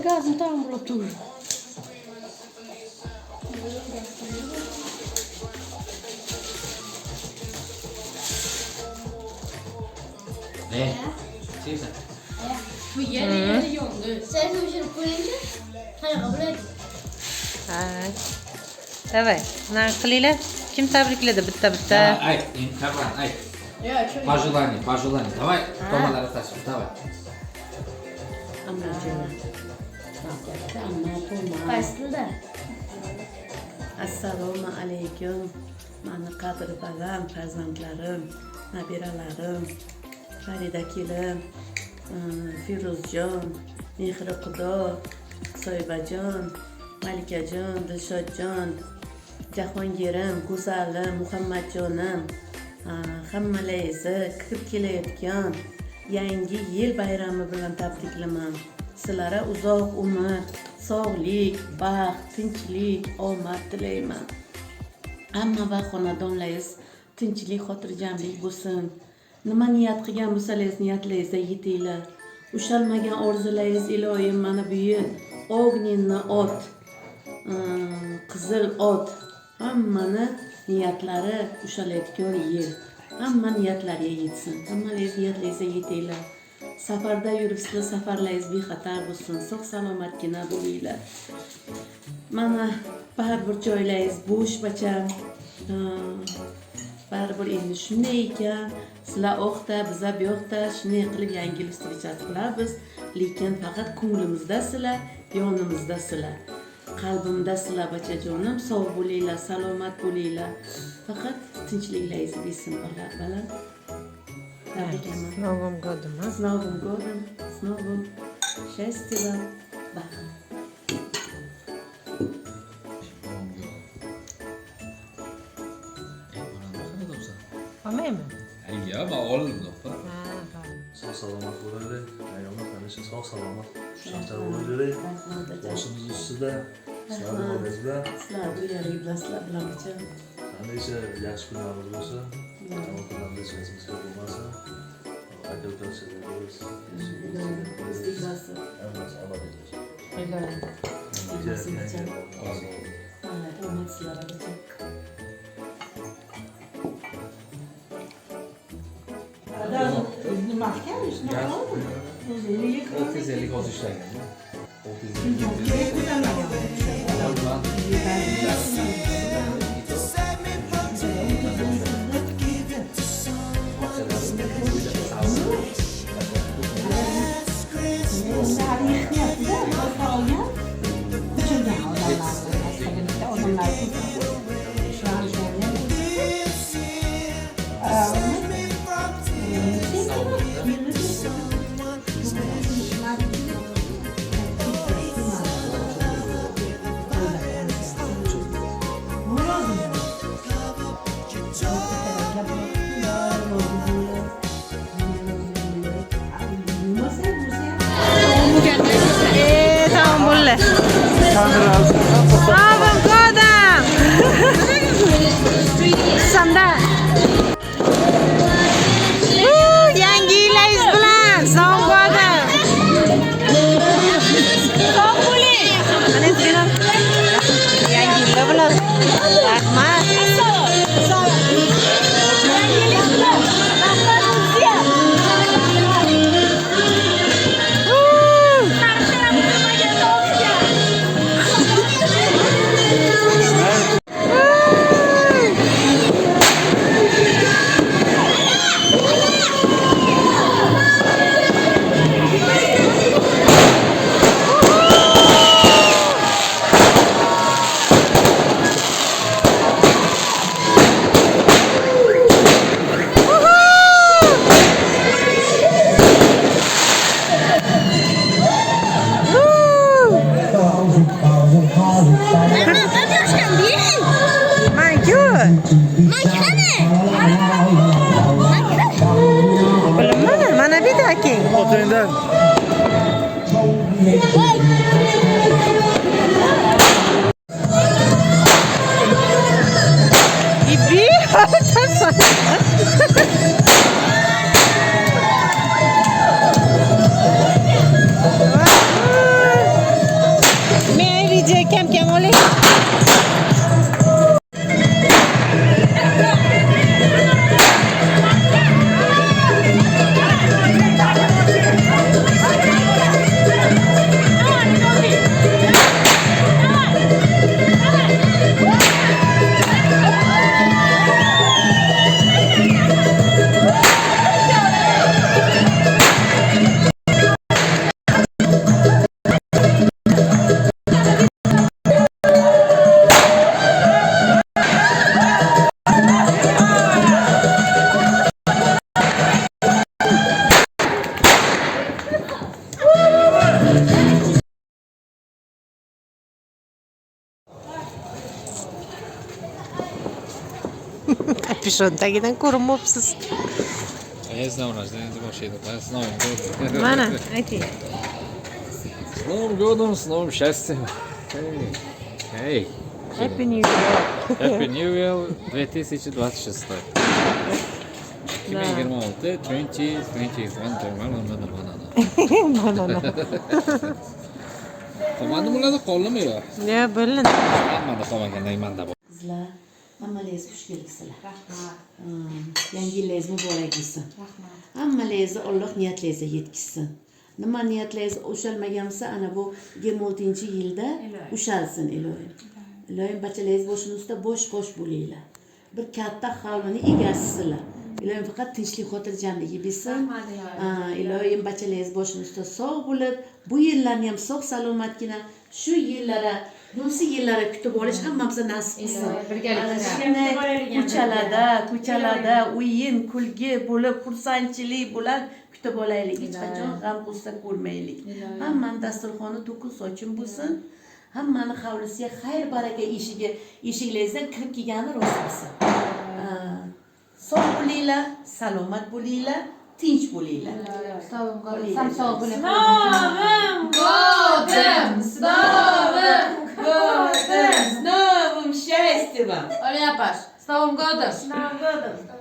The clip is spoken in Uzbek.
Gazım tam burada dur. Ne? Sen. Bu yeri yondu. Sen pişirip koyunca hayır kabul et. Давай, qilinglar. Kim tabrikladi bitta-bitta? Ayt, Kamran, ayt. Ya, Пожелание. Давай, tomalar atarsın, давай. Kaçtı Assalomu alaykum. Mani qadri baland farzandlarim, nabiralarim, Farida kelim, Firuzjon, Mehriqudo, Soybajon, Malikajon, Dilshodjon, Jahongirim, Go'zalim, Muhammadjonim, hammalaringizni kirib kelayotgan yangi yil bayrami bilan tabriklayman. Sizlarga uzoq umr, sog'lik, baxt, tinchlik, omad tilayman. Hamma va xonadonlaringiz tinchlik, xotirjamlik bo'lsin. Nima niyat qilgan bo'lsangiz niyatlaringizga yetinglar. Ushalmagan orzularingiz iloyim mana bu yil Ognenni ot, qizil ot, hammani niyatlari ushalayotgan yil. Hamma niyatlariga yetsin. Hammalaringiz niyatlaringizga yetinglar. Safarda yuribsizlar, safarlaringiz bexatar bo'lsin. Sog' salomatgina bo'linglar. Mana baribir joylaringiz bo'sh bacham. Baribir endi shunday ekan, sizlar oqda, biz bu yoqda shunday qilib yangi yil встречasi qilamiz. Lekin faqat ko'nglimizda sizlar, yonimizda sizlar. Qalbimda sizlar bachajonim, sog' bo'linglar, salomat bo'linglar. Faqat tinchliklaringiz bo'lsin, baland. С Новым годом, а? С Новым годом, с новым счастьем, бах. Olmaymi? Ya, ben oğlum da. Sağ salamat bo'laylik. Ayollar tanışı sağ salamat. Xushxabar bo'laylik. Boshimiz ustida, sizlar oilangizda. Sizlar bilan, sizlar bilan bacham. Hamisha yaxshi kunlarimiz bo'lsin. Tamakunlarda hech narsamizga bo'lmasin. Aka-uka sevamiz. Istiqbolsi. Hammasi omad bo'lsin. Iloyim. Istiqbolsi bacham. Amin. Omad sizlarga bacham. Güzellik oldu işte. Новым годом! Sanda. Yangi yilingiz bilan sog' bo'ling. Sog' bo'ling. Mana sizlar yangi yil bilan rahmat. Mana bir daki. Otelden. Ibi. Kapishondagidan ko'rinmayapsiz. Я знаю, рождение машины. С Новым годом. Mana, ayting. С Новым годом, с новым счастьем. Эй. Happy New Year. Happy New Year 2026. 2026, 2021, Mana. Tomanda bo'ladi, qo'llimi yo'q? Ya, bo'lin. Mana qolmagandan manda bor. Sizlar hammalaringiz xush kelibsizlar. Rahmat. Yangi yilingiz muborak bo'lsin. Rahmat. Hammalaringizni Alloh niyatlaringizga yetkazsin. Nima niyatlaringiz ushalmagan bo'lsa, ana bu 26-yilda ushalsin ilohim. Ilohim barchalaringiz boshini ustida bosh bo'linglar. Bir katta hovlini egasisizlar. Ilohim faqat tinchlik, xotirjamlik bersin. Ilohim barchalaringiz boshini ustida sog' bo'lib, bu yillarni ham sog' salomatgina shu yillara, bunisi yillara kutib olish hammamizga nasib qilsin. Ko'chalarda o'yin, kulgi bo'lib, xursandchilik bilan kutib olaylik. Hech qachon g'am g'ussa ko'rmaylik. Hammani dasturxoni to'kin sochin bo'lsin. Hammani hovlisiga xayr baraka eshiklaringizdan kirib kelgani rost bo'lsin. Sog' bo'linglar, salomat bo'linglar, tinch bo'linglar. Samsog' bo'ling. С новым счастьем! Ola yapash. S Novim godom. С Новым годом!